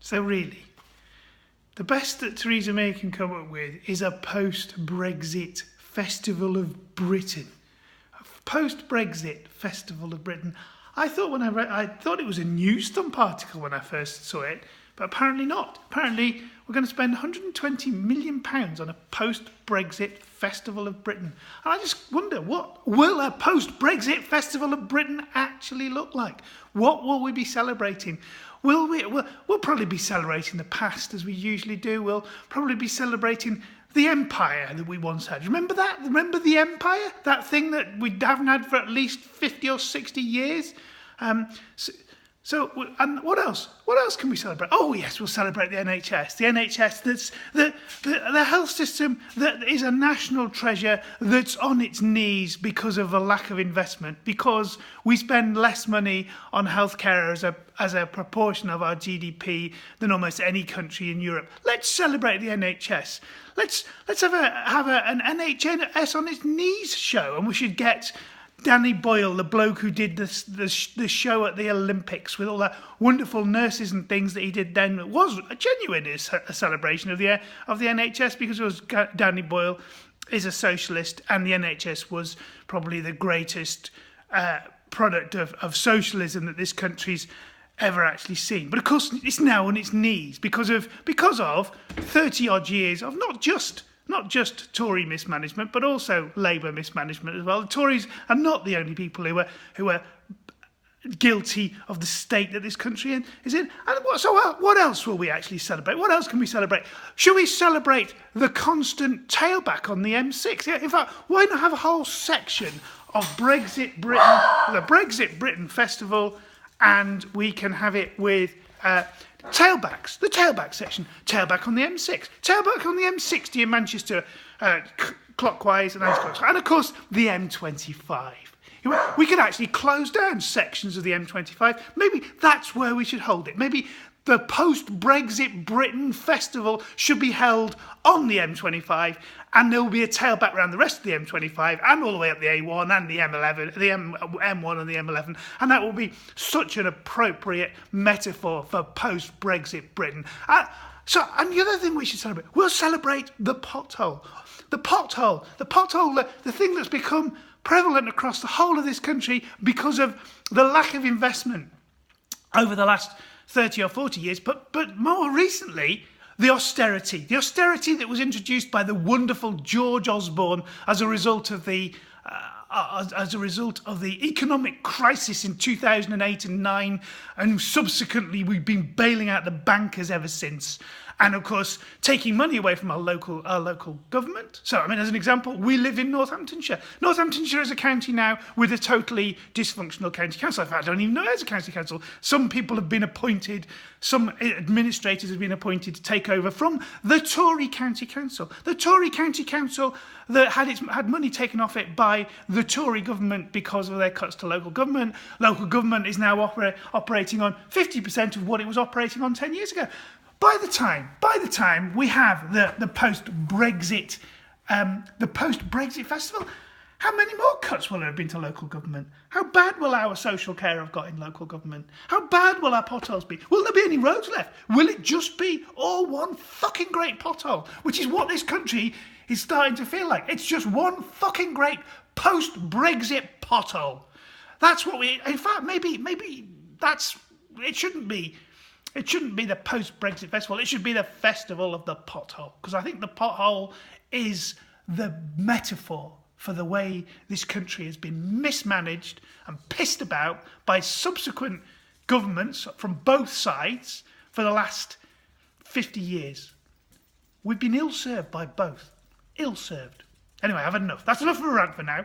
So really, the best that Theresa May can come up with is a post-Brexit Festival of Britain. A post-Brexit Festival of Britain. I thought it was a news stump article when I first saw it, but apparently not. Apparently, we're going to spend £120 million on a post-Brexit Festival of Britain. And I just wonder, what will a post-Brexit Festival of Britain actually look like? What will we be celebrating? We'll probably be celebrating the past as we usually do. We'll probably be celebrating the empire that we once had. Remember that? Remember the empire? That thing that we haven't had for at least 50 or 60 years? So, and what else? What else can we celebrate? Oh yes, we'll celebrate the NHS. The NHS, that's the health system that is a national treasure that's on its knees because of a lack of investment, because we spend less money on healthcare as a proportion of our GDP than almost any country in Europe. Let's celebrate the NHS. Let's have an NHS on its knees show, and we should get Danny Boyle, the bloke who did the show at the Olympics with all the wonderful nurses and things that he did then. It was a genuine celebration of the NHS, because it was Danny Boyle is a socialist, and the NHS was probably the greatest product of socialism that this country's ever actually seen. But of course, it's now on its knees because of 30 odd years of not just Tory mismanagement, but also Labour mismanagement as well. The Tories are not the only people who are guilty of the state that this country is in. And what else will we actually celebrate? What else can we celebrate? Should we celebrate the constant tailback on the M6? Yeah, in fact, why not have a whole section of Brexit Britain, the Brexit Britain Festival, and we can have it with tailbacks, the tailback section, tailback on the M6, tailback on the M60 in Manchester, clockwise and anti-clockwise, and of course the M25. We could actually close down sections of the M25. Maybe that's where we should hold it. Maybe the post-Brexit Britain Festival should be held on the M25, and there will be a tailback around the rest of the M25 and all the way up the A1 and the M11, the M1 and the M11, and that will be such an appropriate metaphor for post-Brexit Britain. And the other thing we should celebrate, we'll celebrate the pothole. The pothole, the thing that's become prevalent across the whole of this country because of the lack of investment over the last 30 or 40 years, but more recently, the austerity that was introduced by the wonderful George Osborne as a result of the economic crisis in 2008 and 9, and subsequently we've been bailing out the bankers ever since. And of course, taking money away from our local government. So, I mean, as an example, we live in Northamptonshire. Northamptonshire is a county now with a totally dysfunctional county council. In fact, I don't even know there's a county council. Some people have been appointed, some administrators have been appointed to take over from the Tory county council. The Tory county council that had money taken off it by the Tory government because of their cuts to local government. Local government is now operating on 50% of what it was operating on 10 years ago. By the time we have the post-Brexit Festival, how many more cuts will there have been to local government? How bad will our social care have got in local government? How bad will our potholes be? Will there be any roads left? Will it just be all one fucking great pothole? Which is what this country is starting to feel like. It's just one fucking great post-Brexit pothole. That's what in fact, maybe it shouldn't be. It shouldn't be the post-Brexit festival. It should be the festival of the pothole. Because I think the pothole is the metaphor for the way this country has been mismanaged and pissed about by subsequent governments from both sides for the last 50 years. We've been ill-served by both. Ill-served. Anyway, I've had enough. That's enough of a rant for now.